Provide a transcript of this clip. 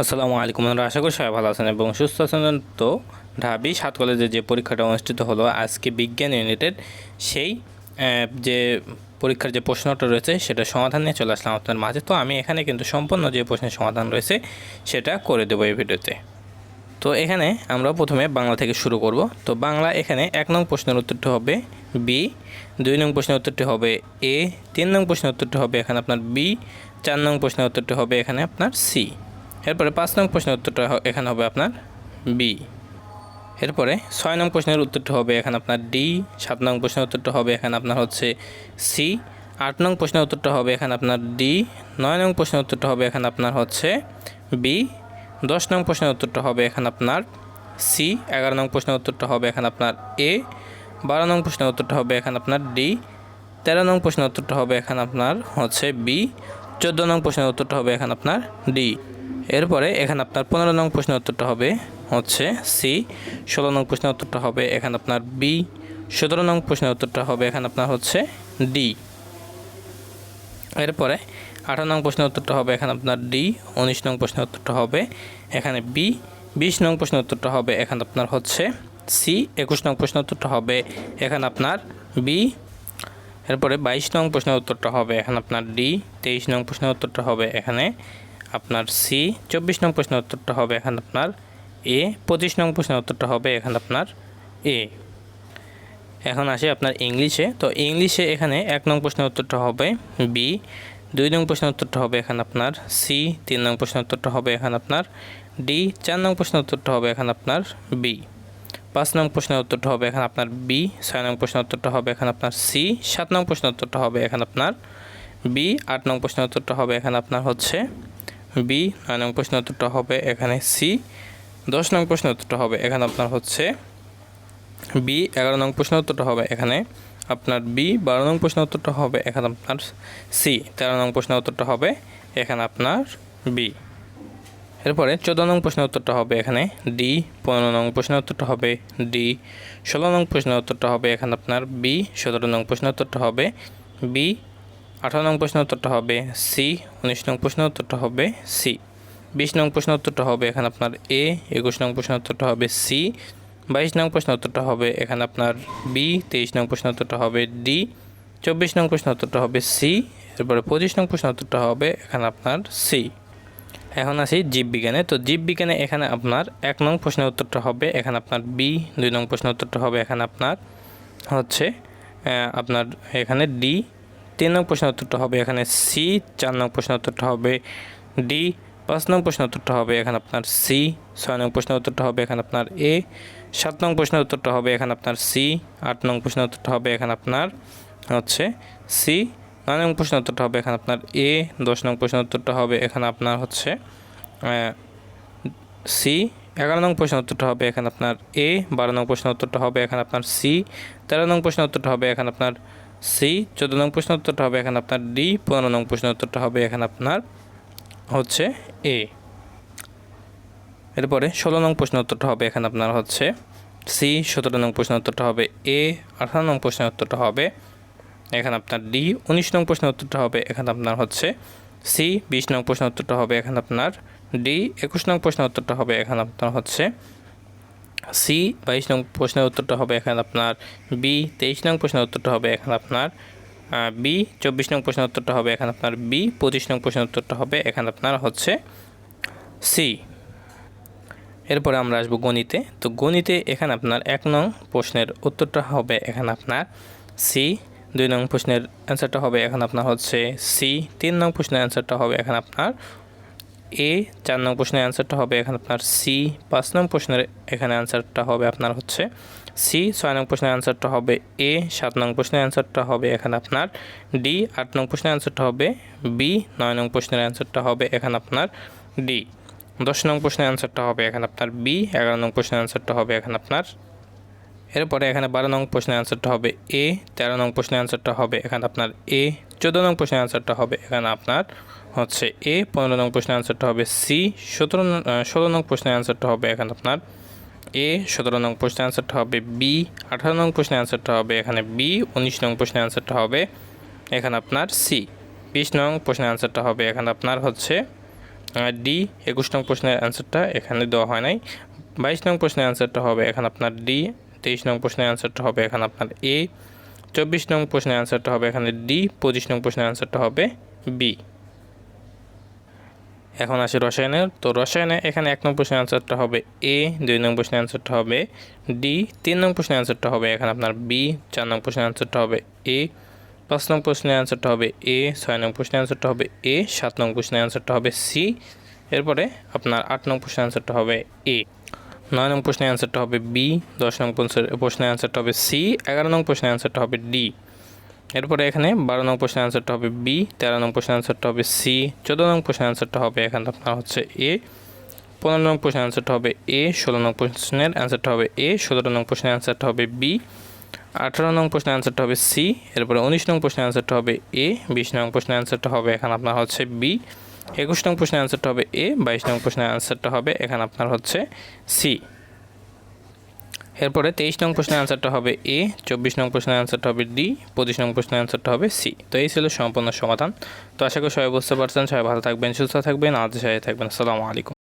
আসসালামু আলাইকুম, আমরা আশা করি সবাই ভালো আছেন এবং সুস্থ আছেন। তো ঢাবি 7 কলেজে যে পরীক্ষাটা অনুষ্ঠিত হলো আজকে বিজ্ঞান ইউনিটের সেই যে পরীক্ষার যে প্রশ্নটা রয়েছে সেটা সমাধান নিয়ে চলে আসলাম আপনার মাঝে। তো আমি এখানে কিন্তু সম্পূর্ণ যে প্রশ্নের সমাধান রয়েছে সেটা করে দেবো এই ভিডিওতে। তো এখানে আমরা প্রথমে বাংলা থেকে শুরু করব। তো বাংলা এখানে 1 নং প্রশ্নের উত্তরটি হবে বি, 2 নং প্রশ্নের উত্তরটি হবে এ, 3 নং প্রশ্নের উত্তরটি হবে এখানে আপনার বি, 4 নং প্রশ্নের উত্তরটি হবে এখানে আপনার সি। এরপরে 5 নং প্রশ্নের উত্তরটা এখানে হবে আপনার বি। এরপরে 6 নং প্রশ্নের উত্তরটা হবে এখানে আপনার ডি, 7 নং প্রশ্নের উত্তরটা হবে এখানে আপনার হচ্ছে সি, 8 নং প্রশ্নের উত্তরটা হবে এখানে আপনার ডি, 9 নং প্রশ্নের উত্তরটা হবে এখানে আপনার হচ্ছে বি, 10 নং প্রশ্নের উত্তরটা হবে এখানে আপনার সি, 11 নং প্রশ্নের উত্তরটা হবে এখানে আপনার এ, 12 নং প্রশ্নের উত্তরটা হবে এখানে আপনার ডি, 13 নং প্রশ্নের উত্তরটা হবে এখানে আপনার হচ্ছে বি, 14 নং প্রশ্নের উত্তরটা হবে এখানে আপনার ডি। এরপরে এখানে আপনার 15 নং প্রশ্নের উত্তরটা হবে হচ্ছে সি, 16 নং প্রশ্নের উত্তরটা হবে এখানে আপনার বি, 17 নং প্রশ্নের উত্তরটা হবে এখানে আপনার হচ্ছে ডি। এরপরে 18 নং প্রশ্নের উত্তরটা হবে এখানে আপনার ডি, 19 নং প্রশ্নের উত্তরটা হবে এখানে বি, 20 নং প্রশ্নের উত্তরটা হবে এখানে আপনার হচ্ছে সি, 21 নং প্রশ্নের উত্তরটা হবে এখানে আপনার বি। এরপরে 22 নং প্রশ্নের উত্তরটা হবে এখানে আপনার ডি, 23 নং প্রশ্নের উত্তরটা হবে এখানে আপনার সি, 24 নং প্রশ্নের উত্তরটা হবে এখানে আপনার এ, 25 নং প্রশ্নের উত্তরটা হবে এখানে আপনার এ। এখন আসে আপনার ইংলিশে। তো ইংলিশে এখানে 1 নং প্রশ্নের উত্তরটা হবে বি, 2 নং প্রশ্নের উত্তরটা হবে এখানে আপনার সি, 3 নং প্রশ্নের উত্তরটা হবে এখানে আপনার ডি, 4 নং প্রশ্নের উত্তরটা হবে এখানে আপনার বি, 5 নং প্রশ্নের উত্তরটা হবে এখানে আপনার বি, 6 নং প্রশ্নের উত্তরটা হবে এখানে আপনার সি, 7 নং প্রশ্নের উত্তরটা হবে এখানে আপনার বি, 8 নং প্রশ্নের উত্তরটা হবে এখানে আপনার হচ্ছে বি, 9 নং প্রশ্নের উত্তরটা হবে এখানে সি, 10 নং প্রশ্নের উত্তরটা হবে এখানে আপনার হচ্ছে বি, 11 নং প্রশ্নের উত্তরটা হবে এখানে আপনার বি, 12 নং প্রশ্নের উত্তরটা হবে এখানে আপনার সি, 13 নং প্রশ্নের উত্তরটা হবে এখানে আপনার বি। এরপরে 14 নং প্রশ্নের উত্তরটা হবে এখানে ডি, 15 নং প্রশ্নের উত্তরটা হবে ডি, 16 নং প্রশ্নের উত্তরটা হবে এখানে আপনার বি, 17 নং প্রশ্নের উত্তরটা হবে বি, 18 নং প্রশ্নের উত্তরটা হবে সি, 19 নং প্রশ্নের উত্তরটা হবে সি, 20 নং প্রশ্নের উত্তরটা হবে এখানে আপনার এ, 21 নং প্রশ্নের উত্তরটা হবে সি, 22 নং প্রশ্নের উত্তরটা হবে এখানে আপনার বি, 23 নং প্রশ্নের উত্তরটা হবে ডি, 24 নং প্রশ্নের উত্তরটা হবে সি, এরপরে 25 নং প্রশ্নের উত্তরটা হবে এখানে আপনার সি। এখন আসি জীববিজ্ঞানে। তো জীববিজ্ঞানে এখানে আপনার 1 নং প্রশ্নের উত্তরটা হবে এখানে আপনার বি, 2 নং প্রশ্নের উত্তরটা হবে এখানে আপনার হচ্ছে আপনার এখানে ডি, 3 নং প্রশ্নের উত্তরটা হবে এখানে সি, 4 নং প্রশ্নের উত্তরটা হবে ডি, 5 নং প্রশ্নের উত্তরটা হবে এখানে আপনার সি, 6 নং প্রশ্নের উত্তরটা হবে এখানে আপনার এ, 7 নং প্রশ্নের উত্তরটা হবে এখানে আপনার সি, 8 নং প্রশ্নের উত্তরটা হবে এখানে আপনার হচ্ছে সি, 9 নং প্রশ্নের উত্তরটা হবে এখানে আপনার এ, 10 নং প্রশ্নের উত্তরটা হবে এখানে আপনার হচ্ছে সি, 11 নং প্রশ্নের উত্তরটা হবে এখানে আপনার এ, 12 নং প্রশ্নের উত্তরটা হবে এখানে আপনার সি, 13 নং প্রশ্নের উত্তরটা হবে এখানে আপনার সি, 14 নং প্রশ্নের উত্তরটা হবে এখানে আপনার ডি, 15 নং প্রশ্নের উত্তরটা হবে এখানে আপনার হচ্ছে এ। এরপরে 16 নং প্রশ্নের উত্তরটা হবে এখানে আপনার হচ্ছে সি, 17 নং প্রশ্নের উত্তরটা হবে এ, 18 নং প্রশ্নের উত্তরটা হবে এখানে আপনার ডি, 19 নং প্রশ্নের উত্তরটা হবে এখানে আপনার হচ্ছে সি, 20 নং প্রশ্নের উত্তরটা হবে এখানে আপনার ডি, 21 নং প্রশ্নের উত্তরটা হবে এখানে আপনার হচ্ছে সি, 22 নং প্রশ্নের উত্তরটা হবে এখানে আপনার বি, 23 নং প্রশ্নের উত্তরটা হবে এখানে আপনার বি, 24 নং প্রশ্নের উত্তরটা হবে এখানে আপনার বি, 25 নং প্রশ্নের উত্তরটা হবে এখানে আপনার হচ্ছে সি। এরপরে আমরা আসবো গণিতে। তো গণিতে এখানে আপনার 1 নং প্রশ্নের উত্তরটা হবে এখানে আপনার সি, 2 নং প্রশ্নের অ্যান্সারটা হবে এখানে আপনার হচ্ছে সি, 3 নং প্রশ্নের অ্যান্সারটা হবে এখানে আপনার এ, 4 নং প্রশ্নের অ্যান্সারটা হবে এখানে আপনার সি, 5 নং প্রশ্নের এখানে অ্যান্সারটা হবে আপনার হচ্ছে সি, 6 নং প্রশ্নের অ্যান্সারটা হবে এ, 7 নং প্রশ্নের অ্যান্সারটা হবে এখানে আপনার ডি, 8 নং প্রশ্নের অ্যান্সারটা হবে বি, 9 নং প্রশ্নের অ্যান্সারটা হবে এখানে আপনার ডি, 10 নং প্রশ্নের অ্যান্সারটা হবে এখানে আপনার বি, 11 নং প্রশ্নের অ্যান্সারটা হবে এখানে আপনার এরপরে এখানে 12 নং প্রশ্নের অ্যান্সারটা হবে এ, 13 নং প্রশ্নের অ্যান্সারটা হবে এখানে আপনার এ, 14 নং প্রশ্নের অ্যান্সারটা হবে এখানে আপনার হচ্ছে এ, 15 নং প্রশ্নের অ্যান্সারটা হবে সি, 16 নং প্রশ্নের অ্যান্সারটা হবে এখানে আপনার এ, 17 নং প্রশ্নের অ্যান্সারটা হবে বি, 18 নং প্রশ্নের অ্যান্সারটা হবে এখানে বি, 19 নং প্রশ্নের অ্যান্সারটা হবে এখানে আপনার সি, 20 নং প্রশ্নের অ্যান্সারটা হবে এখানে আপনার হচ্ছে ডি। 21 নং প্রশ্নের অ্যান্সারটা এখানে দেওয়া হয় নাই। 22 নং প্রশ্নের অ্যান্সারটা হবে এখানে আপনার ডি। 23 নং প্রশ্নের অ্যান্সারটা হবে এখানে আপনার এ। 24 নং প্রশ্নের অ্যান্সারটা হবে এখানে ডি। 25 নং প্রশ্নের অ্যান্সারটা হবে বি। এখন আসি রসায়নের। তো রসায়নে এখানে 1 নং প্রশ্নের অ্যান্সারটা হবে এ। 2 নং প্রশ্নের অ্যান্সারটা হবে ডি। 3 নং প্রশ্নের অ্যান্সারটা হবে এখানে আপনার বি। 4 নং প্রশ্নের অ্যান্সারটা হবে এ। 5 নং প্রশ্নের অ্যান্সারটা হবে এ। 6 নং প্রশ্নের অ্যান্সারটা হবে এ। 7 নং প্রশ্নের অ্যান্সারটা হবে সি। এরপরে আপনার 8 নং প্রশ্নের অ্যান্সারটা হবে এ। 9 নং প্রশ্নের অ্যান্সারটা হবে বি। 10 নং প্রশ্নের অ্যান্সারটা হবে সি। 11 নং প্রশ্নের অ্যান্সারটা হবে ডি। এরপরে এখানে 12 নং প্রশ্নের অ্যান্সারটা হবে বি। 13 নং প্রশ্নের অ্যান্সারটা হবে সি। 14 নং প্রশ্নের অ্যান্সারটা হবে এখানে আপনার হচ্ছে এ। 15 নং প্রশ্নের অ্যান্সারটা হবে এ। 16 নং প্রশ্নের অ্যান্সারটা হবে এ। 17 নং প্রশ্নের অ্যান্সারটা হবে বি। 18 নং প্রশ্নের অ্যান্সারটা হবে সি। এরপরে 19 নং প্রশ্নের অ্যান্সারটা হবে এ। 20 নং প্রশ্নের অ্যান্সারটা হবে এখানে আপনার হচ্ছে বি। 21 নং প্রশ্নের অ্যান্সারটা হবে এ। 22 নং প্রশ্নের অ্যান্সারটা হবে এখানে আপনার হচ্ছে সি। এরপরে 23 নং প্রশ্নের অ্যান্সারটা হবে এ। 24 নং প্রশ্নের অ্যান্সারটা হবে ডি। 25 নং প্রশ্নের অ্যান্সারটা হবে সি। তো এই ছিল সম্পূর্ণ সমাধান। তো আশা করি সবাই বুঝতে পারছেন। সবাই ভালো থাকবেন, সুস্থ থাকবেন, আমাদের সাথে থাকবেন। আসসালামু আলাইকুম।